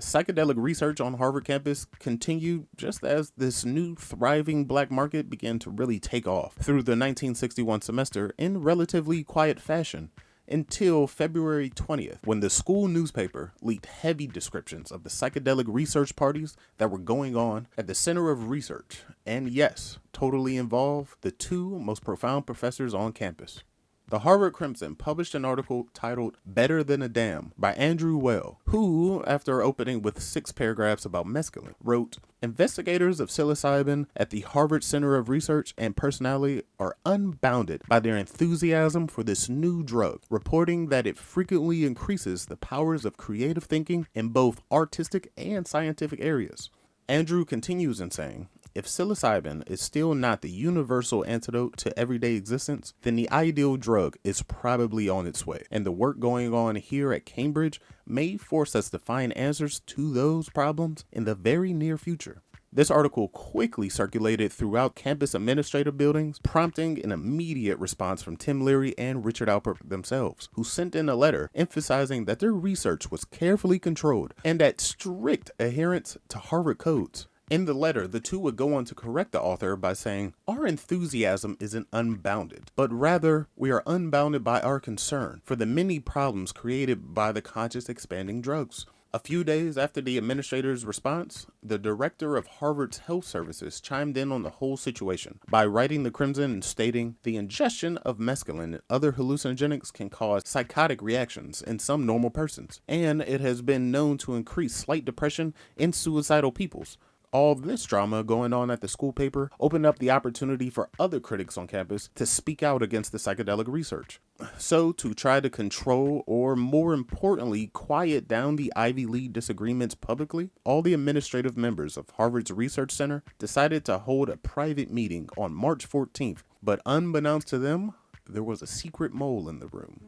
Psychedelic research on Harvard campus continued just as this new thriving black market began to really take off through the 1961 semester in relatively quiet fashion, until February 20th, when the school newspaper leaked heavy descriptions of the psychedelic research parties that were going on at the center of research, and yes, totally involved the two most profound professors on campus. The Harvard Crimson published an article titled Better Than a Dam by Andrew Weil, who, after opening with 6 paragraphs about mescaline, wrote, "Investigators of psilocybin at the Harvard Center of Research and Personality are unbounded by their enthusiasm for this new drug, reporting that it frequently increases the powers of creative thinking in both artistic and scientific areas." Andrew continues in saying, "If psilocybin is still not the universal antidote to everyday existence, then the ideal drug is probably on its way, and the work going on here at Cambridge may force us to find answers to those problems in the very near future." This article quickly circulated throughout campus administrative buildings, prompting an immediate response from Tim Leary and Richard Alpert themselves, who sent in a letter emphasizing that their research was carefully controlled and at strict adherence to Harvard codes. In the letter, the two would go on to correct the author by saying, "Our enthusiasm isn't unbounded, but rather we are unbounded by our concern for the many problems created by the conscious expanding drugs." A few days after the administrator's response, the director of Harvard's health services chimed in on the whole situation by writing the Crimson and stating, "The ingestion of mescaline and other hallucinogenics can cause psychotic reactions in some normal persons, and it has been known to increase slight depression in suicidal peoples." All this drama going on at the school paper opened up the opportunity for other critics on campus to speak out against the psychedelic research. So, to try to control, or more importantly, quiet down the Ivy League disagreements publicly, all the administrative members of Harvard's Research Center decided to hold a private meeting on March 14th, but unbeknownst to them, there was a secret mole in the room.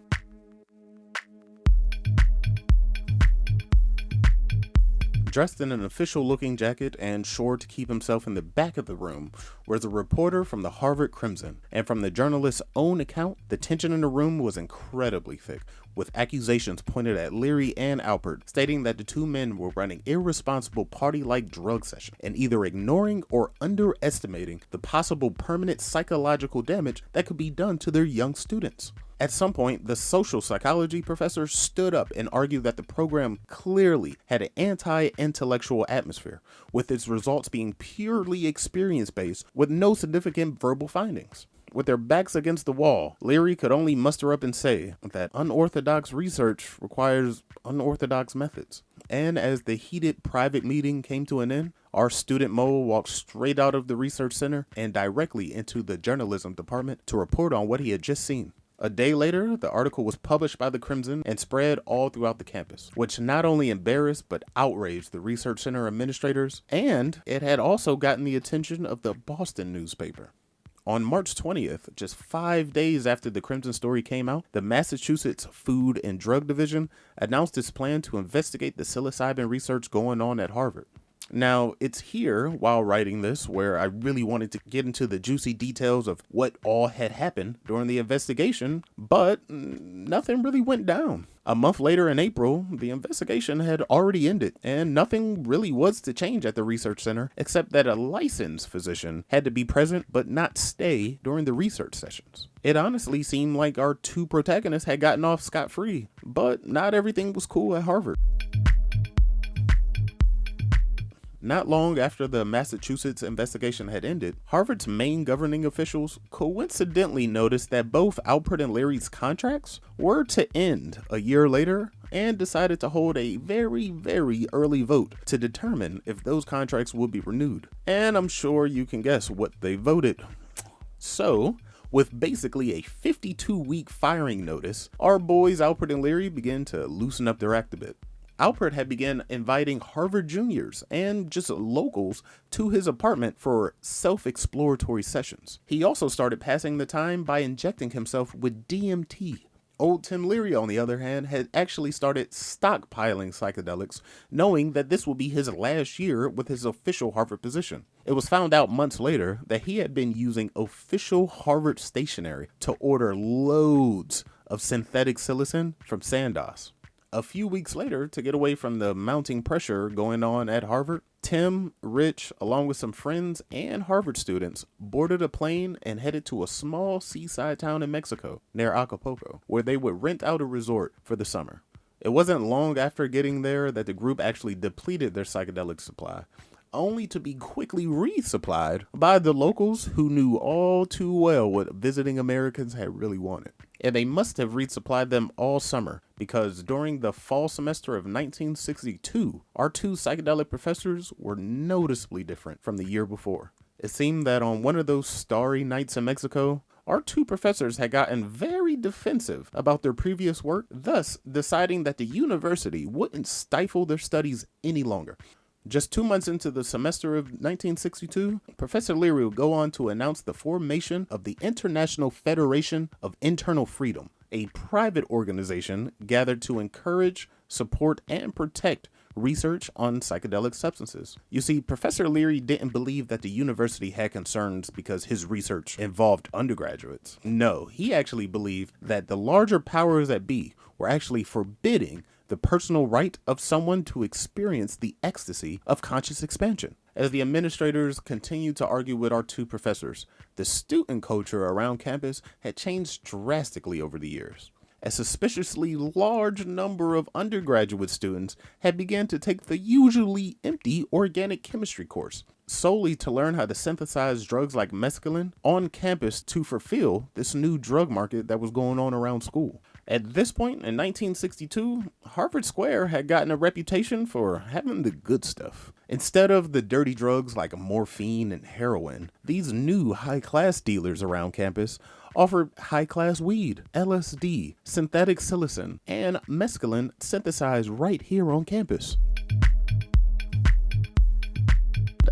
Dressed in an official-looking jacket and sure to keep himself in the back of the room was a reporter from the Harvard Crimson, and from the journalist's own account, the tension in the room was incredibly thick, with accusations pointed at Leary and Alpert, stating that the two men were running irresponsible party-like drug sessions and either ignoring or underestimating the possible permanent psychological damage that could be done to their young students. At some point, the social psychology professor stood up and argued that the program clearly had an anti-intellectual atmosphere, with its results being purely experience-based with no significant verbal findings. With their backs against the wall, Leary could only muster up and say that unorthodox research requires unorthodox methods. And as the heated private meeting came to an end, our student mole walked straight out of the research center and directly into the journalism department to report on what he had just seen. A day later, the article was published by the Crimson and spread all throughout the campus, which not only embarrassed but outraged the Research Center administrators, and it had also gotten the attention of the Boston newspaper. On March 20th, just 5 days after the Crimson story came out, the Massachusetts Food and Drug Division announced its plan to investigate the psilocybin research going on at Harvard. Now, it's here, while writing this, where I really wanted to get into the juicy details of what all had happened during the investigation, but nothing really went down. A month later in April, the investigation had already ended, and nothing really was to change at the research center, except that a licensed physician had to be present but not stay during the research sessions. It honestly seemed like our two protagonists had gotten off scot-free, but not everything was cool at Harvard. Not long after the Massachusetts investigation had ended, Harvard's main governing officials coincidentally noticed that both Alpert and Leary's contracts were to end a year later, and decided to hold a very, very early vote to determine if those contracts would be renewed. And I'm sure you can guess what they voted. So, with basically a 52-week firing notice, our boys Alpert and Leary began to loosen up their act a bit. Alpert had begun inviting Harvard juniors and just locals to his apartment for self-exploratory sessions. He also started passing the time by injecting himself with DMT. Old Tim Leary, on the other hand, had actually started stockpiling psychedelics, knowing that this would be his last year with his official Harvard position. It was found out months later that he had been using official Harvard stationery to order loads of synthetic psilocin from Sandoz. A few weeks later, to get away from the mounting pressure going on at Harvard, Tim, Rich, along with some friends and Harvard students, boarded a plane and headed to a small seaside town in Mexico near Acapulco, where they would rent out a resort for the summer. It wasn't long after getting there that the group actually depleted their psychedelic supply, only to be quickly resupplied by the locals who knew all too well what visiting Americans had really wanted. And they must have resupplied them all summer, because during the fall semester of 1962, our two psychedelic professors were noticeably different from the year before. It seemed that on one of those starry nights in Mexico, our two professors had gotten very defensive about their previous work, thus deciding that the university wouldn't stifle their studies any longer. Just 2 months into the semester of 1962, Professor Leary would go on to announce the formation of the International Federation of Internal Freedom, a private organization gathered to encourage, support, and protect research on psychedelic substances. You see, Professor Leary didn't believe that the university had concerns because his research involved undergraduates. No, he actually believed that the larger powers that be were actually forbidding the personal right of someone to experience the ecstasy of conscious expansion. As the administrators continued to argue with our two professors, the student culture around campus had changed drastically over the years. A suspiciously large number of undergraduate students had begun to take the usually empty organic chemistry course, solely to learn how to synthesize drugs like mescaline on campus to fulfill this new drug market that was going on around school. At this point in 1962, Harvard Square had gotten a reputation for having the good stuff. Instead of the dirty drugs like morphine and heroin, these new high-class dealers around campus offered high-class weed, LSD, synthetic psilocin, and mescaline synthesized right here on campus.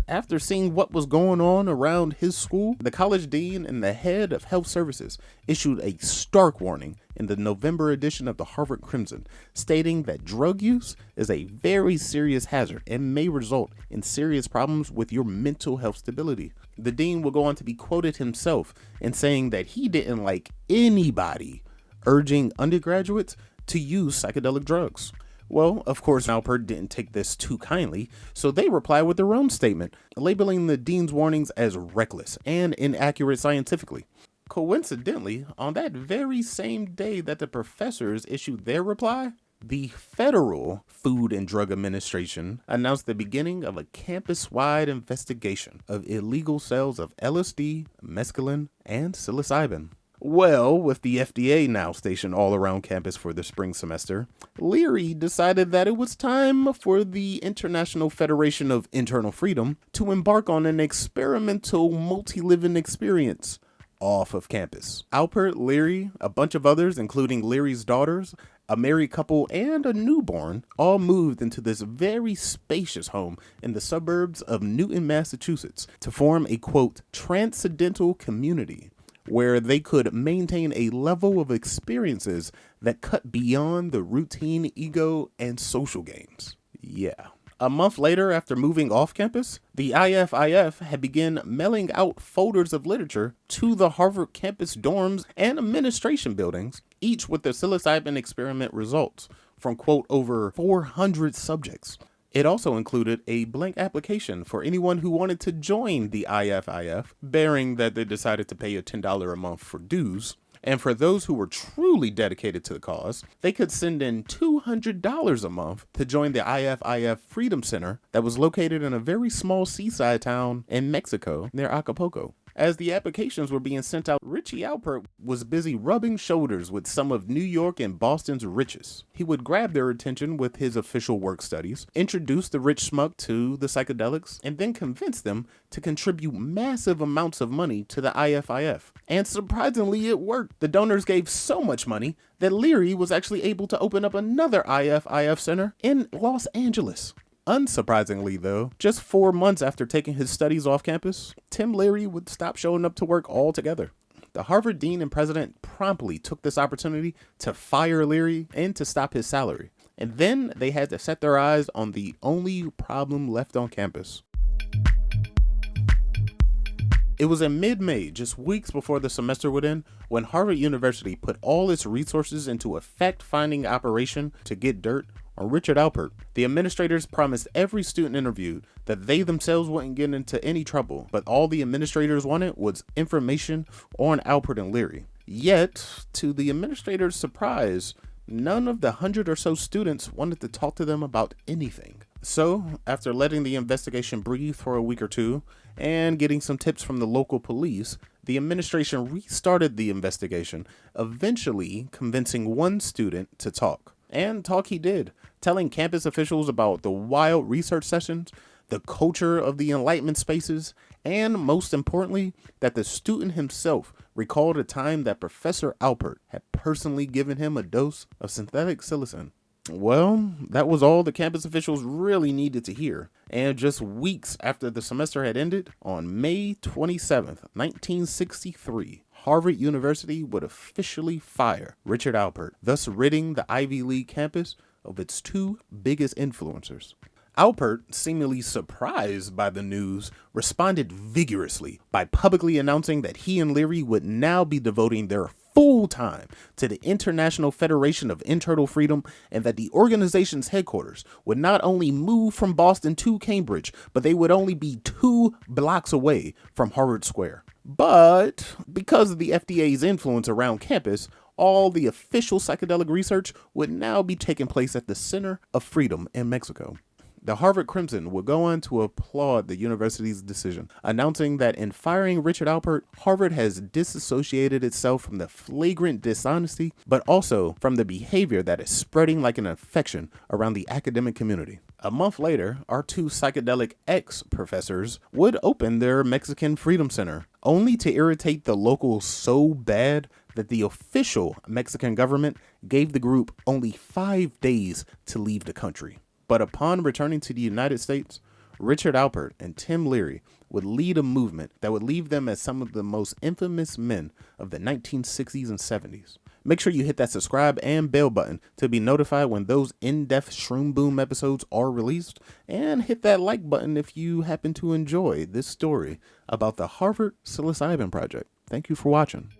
After seeing what was going on around his school, the college dean and the head of health services issued a stark warning in the November edition of the Harvard Crimson, stating that drug use is a very serious hazard and may result in serious problems with your mental health stability. The dean will go on to be quoted himself in saying that he didn't like anybody urging undergraduates to use psychedelic drugs. Well, of course, Alpert didn't take this too kindly, so they replied with their own statement, labeling the dean's warnings as reckless and inaccurate scientifically. Coincidentally, on that very same day that the professors issued their reply, the Federal Food and Drug Administration announced the beginning of a campus-wide investigation of illegal sales of LSD, mescaline, and psilocybin. Well, with the FDA now stationed all around campus for the spring semester, Leary decided that it was time for the International Federation of Internal Freedom to embark on an experimental multi-living experience off of campus. Alpert, Leary, a bunch of others, including Leary's daughters, a married couple, and a newborn, all moved into this very spacious home in the suburbs of Newton, Massachusetts, to form a, quote, transcendental community, where they could maintain a level of experiences that cut beyond the routine ego and social games. Yeah. A month later, after moving off campus, the IFIF had begun mailing out folders of literature to the Harvard campus dorms and administration buildings, each with the psilocybin experiment results from, quote, over 400 subjects. It also included a blank application for anyone who wanted to join the IFIF, bearing that they decided to pay a $10 a month for dues. And for those who were truly dedicated to the cause, they could send in $200 a month to join the IFIF Freedom Center that was located in a very small seaside town in Mexico near Acapulco. As the applications were being sent out, Richie Alpert was busy rubbing shoulders with some of New York and Boston's richest. He would grab their attention with his official work studies, introduce the rich schmuck to the psychedelics, and then convince them to contribute massive amounts of money to the IFIF. And surprisingly, it worked. The donors gave so much money that Leary was actually able to open up another IFIF center in Los Angeles. Unsurprisingly, though, just 4 months after taking his studies off campus, Tim Leary would stop showing up to work altogether. The Harvard dean and president promptly took this opportunity to fire Leary and to stop his salary. And then they had to set their eyes on the only problem left on campus. It was in mid-May, just weeks before the semester would end, when Harvard University put all its resources into a fact-finding operation to get dirt on Richard Alpert. The administrators promised every student interviewed that they themselves wouldn't get into any trouble, but all the administrators wanted was information on Alpert and Leary. Yet, to the administrators' surprise, none of the 100 or so students wanted to talk to them about anything. So, after letting the investigation breathe for a week or two, and getting some tips from the local police, the administration restarted the investigation, eventually convincing one student to talk. And talk he did, telling campus officials about the wild research sessions, the culture of the enlightenment spaces, and most importantly, that the student himself recalled a time that Professor Alpert had personally given him a dose of synthetic psilocin. Well, that was all the campus officials really needed to hear. And just weeks after the semester had ended, on May 27th, 1963, Harvard University would officially fire Richard Alpert, thus ridding the Ivy League campus of its two biggest influencers. Alpert, seemingly surprised by the news, responded vigorously by publicly announcing that he and Leary would now be devoting their full time to the International Federation of Internal Freedom, and that the organization's headquarters would not only move from Boston to Cambridge, but they would only be 2 blocks away from Harvard Square. But because of the FDA's influence around campus, all the official psychedelic research would now be taking place at the Center of Freedom in Mexico. The Harvard Crimson would go on to applaud the university's decision, announcing that in firing Richard Alpert, Harvard has disassociated itself from the flagrant dishonesty, but also from the behavior that is spreading like an infection around the academic community. A month later, our two psychedelic ex-professors would open their Mexican Freedom Center, only to irritate the locals so bad that the official Mexican government gave the group only 5 days to leave the country. But upon returning to the United States, Richard Alpert and Tim Leary would lead a movement that would leave them as some of the most infamous men of the 1960s and 70s. Make sure you hit that subscribe and bell button to be notified when those in-depth Shroom Boom episodes are released, and hit that like button if you happen to enjoy this story about the Harvard Psilocybin Project. Thank you for watching.